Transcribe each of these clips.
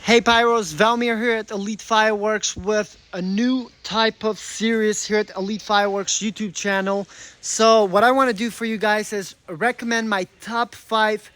Hey Pyros, Valmir here at Elite Fireworks with a new type of series here at Elite Fireworks YouTube channel. So what I want to do for you guys is recommend my top 5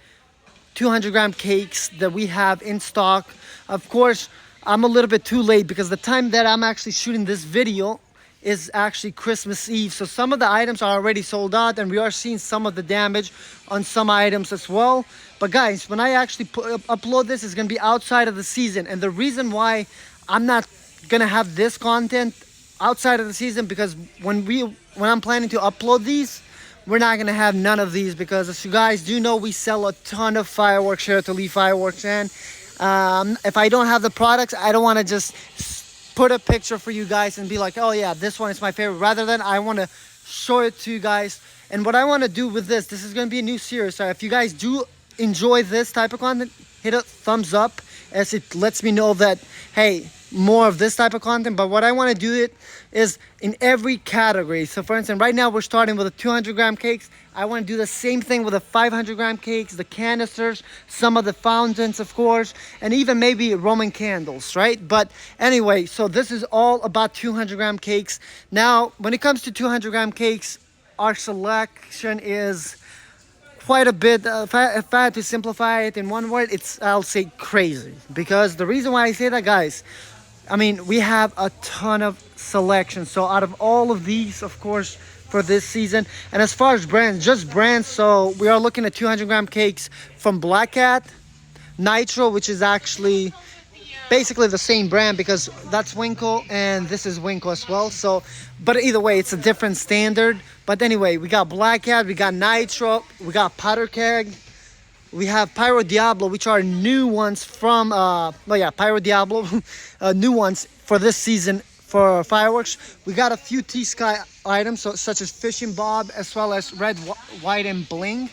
200 gram cakes that we have in stock. Of course, I'm a little bit too late because the time that I'm actually shooting this video is actually Christmas Eve. So some of the items are already sold out and we are seeing some of the damage on some items as well. But guys, when I actually upload this, it's gonna be outside of the season. And the reason why I'm not gonna have this content outside of the season, because when I'm planning to upload these, we're not gonna have none of these, because as you guys do know, we sell a ton of fireworks here at Elite Fireworks. And if I don't have the products, I don't wanna just put a picture for you guys and be like, oh yeah, this one is my favorite, rather than I want to show it to you guys. And what I want to do with this is going to be a new series. So if you guys do enjoy this type of content, hit a thumbs up, as it lets me know that, hey, more of this type of content. But what I want to do it is in every category. So for instance, right now we're starting with the 200 gram cakes. I want to do the same thing with the 500 gram cakes, the canisters, some of the fountains, of course, and even maybe Roman candles, right? But anyway, so this is all about 200 gram cakes. Now, when it comes to 200 gram cakes, our selection is quite a bit. If I had to simplify it in one word, I'll say crazy. Because the reason why I say that, guys, I mean, we have a ton of selection. So out of all of these, of course, for this season, and as far as brands, just brands, so we are looking at 200 gram cakes from Black Cat, Nitro, which is actually basically the same brand because that's Winkle and this is Winkle as well. So, but either way, it's a different standard. But anyway, we got Black Cat, we got Nitro, we got Powder Keg, we have Pyro Diablo, which are new ones from Pyro Diablo, new ones for this season for fireworks. We got a few T-Sky items, so such as Fishing Bob, as well as Red, White, and Bling,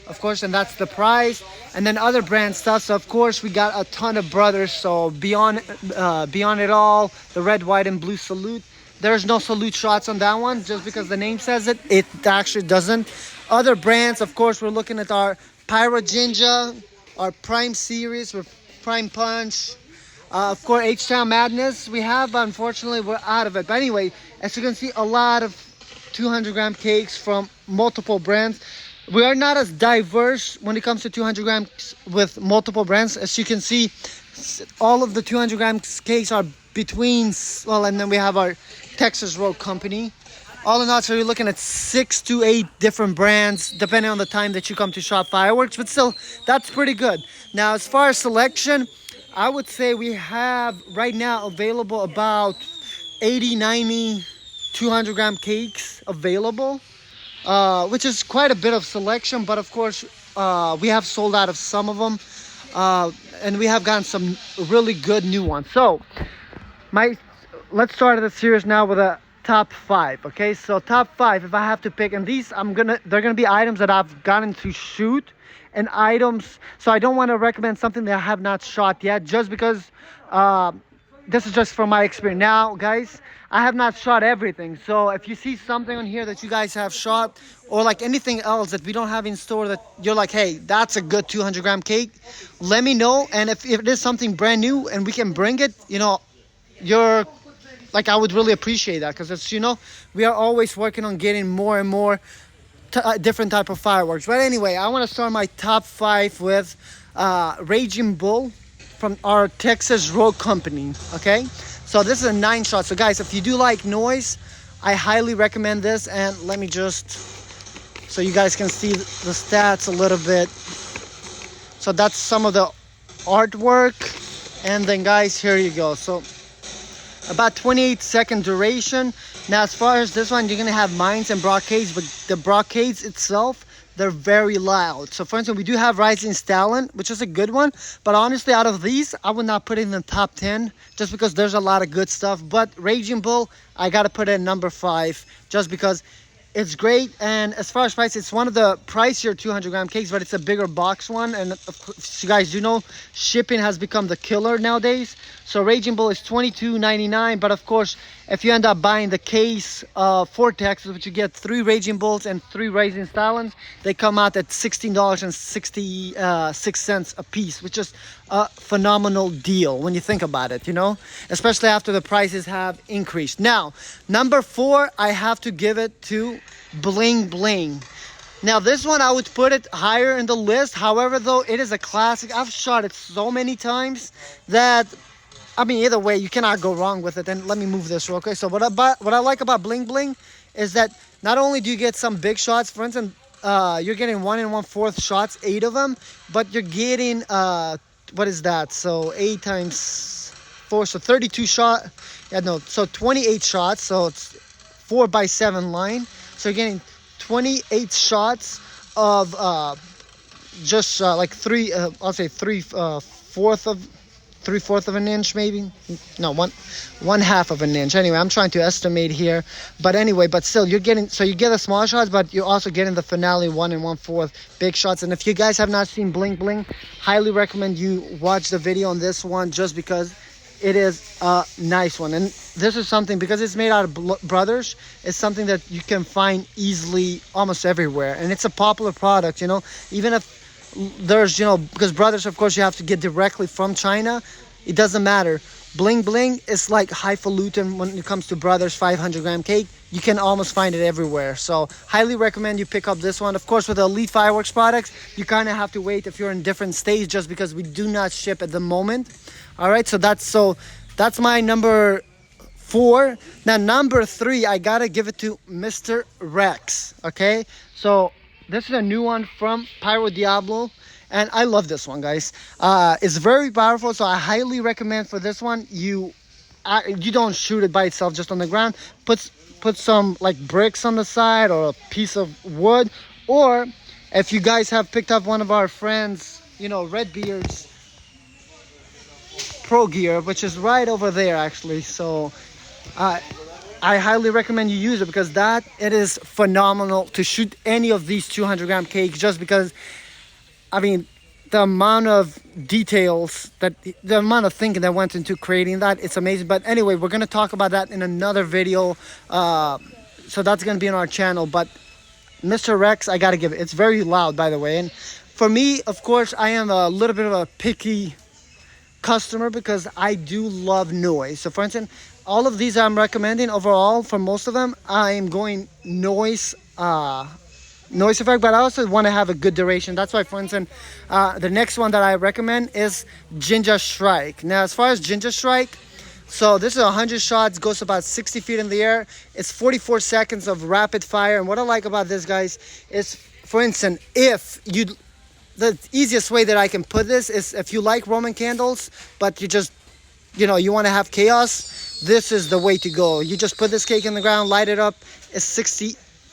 of course, and that's the price. And then other brand stuff. So of course we got a ton of brothers. So beyond it all, the Red, White, and Blue Salute. There's no salute shots on that one, just because the name says it. It actually doesn't. Other brands, of course, we're looking at our Pyro Jinja, our Prime series with Prime Punch. Of course, H-Town Madness we have, but unfortunately we're out of it. But anyway, as you can see, a lot of 200 gram cakes from multiple brands. We are not as diverse when it comes to 200 grams with multiple brands. As you can see, all of the 200 gram cakes are between, well, and then we have our Texas Road Company. All in all, so you're looking at 6 to 8 different brands, depending on the time that you come to shop fireworks. But still, that's pretty good. Now, as far as selection, I would say we have right now available about 80, 90, 200 gram cakes available. Which is quite a bit of selection, but of course we have sold out of some of them, and we have gotten some really good new ones. So let's start the series now with a top 5. Okay, so top 5, if I have to pick, and these they're gonna be items that I've gotten to shoot, and items, so I don't want to recommend something that I have not shot yet, just because this is just from my experience. Now, guys, I have not shot everything. So if you see something on here that you guys have shot, or like anything else that we don't have in store that you're like, hey, that's a good 200 gram cake, let me know. And if it is something brand new and we can bring it, you know, I would really appreciate that, because it's, you know, we are always working on getting more and more different type of fireworks. But anyway, I want to start my top 5 with Raging Bull from our Texas Road Company. Okay, so this is a 9 shot. So guys, if you do like noise, I highly recommend this. And let me just, so you guys can see the stats a little bit. So that's some of the artwork. And then guys, here you go. So about 28-second duration. Now as far as this one, you're gonna have mines and brocades, but the brocades itself, they're very loud. So for instance, we do have Rising Stallion, which is a good one, but honestly, out of these, I would not put it in the top 10, just because there's a lot of good stuff. But Raging Bull, I gotta put it in number 5, just because it's great. And as far as price, it's one of the pricier 200 gram cakes, but it's a bigger box one. And if you guys do know, shipping has become the killer nowadays. So Raging Bull is $22.99, but of course, if you end up buying the case Vortex, which you get 3 Raging Bolts and 3 Rising Stallions, they come out at $16.66 a piece, which is a phenomenal deal when you think about it, you know, especially after the prices have increased. Now, number 4, I have to give it to Bling Bling. Now, this one, I would put it higher in the list. However, though, it is a classic. I've shot it so many times that, I mean, either way, you cannot go wrong with it. And let me move this real quick. So what I like about Bling Bling is that not only do you get some big shots, for instance, you're getting 1 1/4 shots, 8 of them, but you're getting, what is that? So 8 times 4, so 32 shot. Yeah, no, so 28 shots. So it's 4x7 line. So you're getting 28 shots of just like 3, I'll say 3/4 of an inch, maybe. No, one half of an inch. Anyway, I'm trying to estimate here, but anyway, but still, you're getting, so you get the small shots, but you're also getting the finale 1 1/4 big shots. And if you guys have not seen Bling Bling, highly recommend you watch the video on this one, just because it is a nice one. And this is something, because it's made out of Brothers, it's something that you can find easily almost everywhere, and it's a popular product, you know, even if there's, you know, because Brothers, of course, you have to get directly from China. It doesn't matter. Bling Bling is like highfalutin when it comes to Brothers 500-gram cake. You can almost find it everywhere. So highly recommend you pick up this one. Of course, with the Elite Fireworks products, you kind of have to wait if you're in different states, just because we do not ship at the moment. All right, so that's my number 4. Now, number 3, I gotta give it to Mr. Rex. Okay, so this is a new one from Pyro Diablo, and I love this one, guys. It's very powerful, so I highly recommend for this one, you don't shoot it by itself just on the ground. Put some like bricks on the side, or a piece of wood, or if you guys have picked up one of our friends, you know, Redbeard's Pro Gear, which is right over there actually. So I highly recommend you use it, because it is phenomenal to shoot any of these 200-gram cakes, just because, I mean, the amount of details, the amount of thinking that went into creating that, it's amazing. But anyway, we're going to talk about that in another video, so that's going to be on our channel. But Mr. Rex, I gotta give it, it's very loud, by the way. And for me, of course, I am a little bit of a picky customer, because I do love noise. So for instance, all of these I'm recommending, overall, for most of them, I am going noise effect, but I also want to have a good duration. That's why, for instance, the next one that I recommend is Jinja Strike. Now, as far as Jinja Strike, so this is 100 shots, goes about 60 feet in the air. It's 44 seconds of rapid fire. And what I like about this, guys, is, for instance, the easiest way that I can put this is, if you like Roman candles, but you just, you know, you want to have chaos, this is the way to go. You just put this cake in the ground, light it up. It's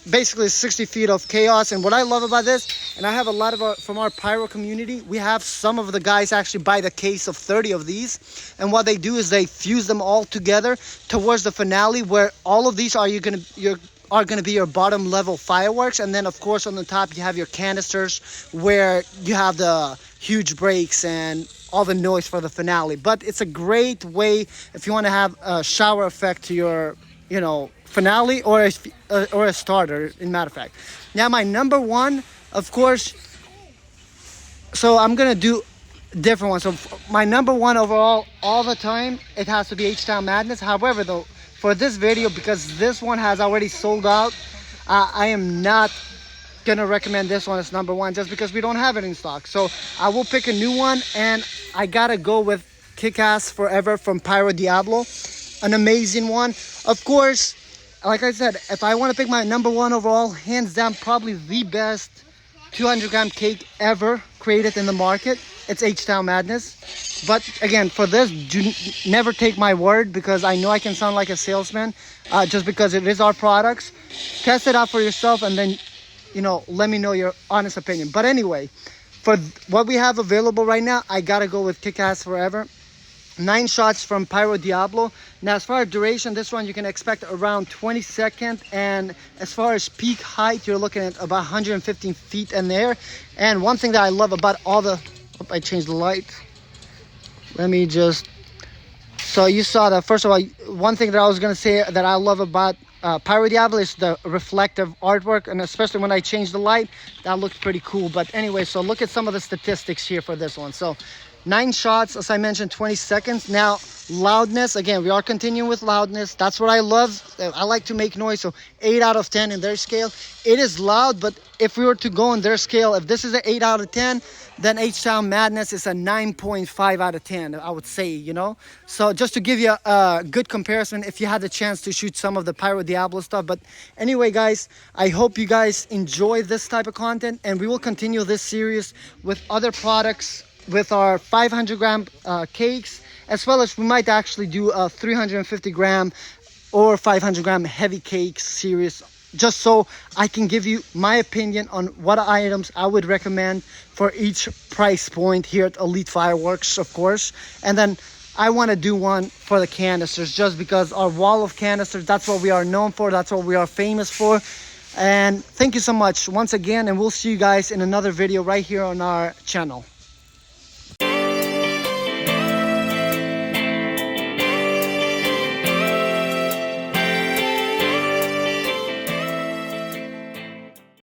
basically 60 feet of chaos. And what I love about this, and I have a lot of from our Pyro community, we have some of the guys actually buy the case of 30 of these, and what they do is they fuse them all together towards the finale, where all of these are going to be your bottom level fireworks. And then, of course, on the top you have your canisters, where you have the huge breaks and all the noise for the finale. But it's a great way if you want to have a shower effect to your, you know, finale, or a starter, in matter of fact. Now, my number 1, of course, so I'm gonna do different ones. So my number 1 overall, all the time, it has to be H-Town Madness. However, though, for this video, because this one has already sold out, I am not gonna recommend this one as number 1, just because we don't have it in stock. So I will pick a new one, and I gotta go with Kick-Ass Forever from Pyro Diablo. An amazing one. Of course, like I said, if I want to pick my number 1 overall, hands down, probably the best 200-gram cake ever created in the market, it's H-Town Madness. But again, for this, never take my word, because I know I can sound like a salesman, just because it is our products. Test it out for yourself, and then, you know, let me know your honest opinion. But anyway, for what we have available right now, I gotta go with Kick-Ass Forever. 9 shots from Pyro Diablo. Now, as far as duration, this one you can expect around 20 seconds, and as far as peak height, you're looking at about 115 feet in the air. And one thing that I love about all the, I changed the light. Let me just So you saw that. First of all, one thing that I was gonna say that I love about Pyro Diablo is the reflective artwork, and especially when I changed the light, that looked pretty cool. But anyway, so look at some of the statistics here for this one. So 9 shots, as I mentioned, 20 seconds. Now loudness, again, we are continuing with loudness. That's what I love. I like to make noise, so 8 out of 10 in their scale. It is loud, but if we were to go on their scale, if this is an 8 out of 10, then H-Town Madness is a 9.5 out of 10, I would say, you know. So just to give you a good comparison, if you had the chance to shoot some of the Pyro Diablo stuff. But anyway, guys, I hope you guys enjoy this type of content, and we will continue this series with other products, with our 500 gram cakes, as well as we might actually do a 350 gram or 500 gram heavy cakes series, just so I can give you my opinion on what items I would recommend for each price point here at Elite Fireworks, of course. And then I want to do one for the canisters, just because our wall of canisters, that's what we are known for, that's what we are famous for. And thank you so much once again, and we'll see you guys in another video right here on our channel.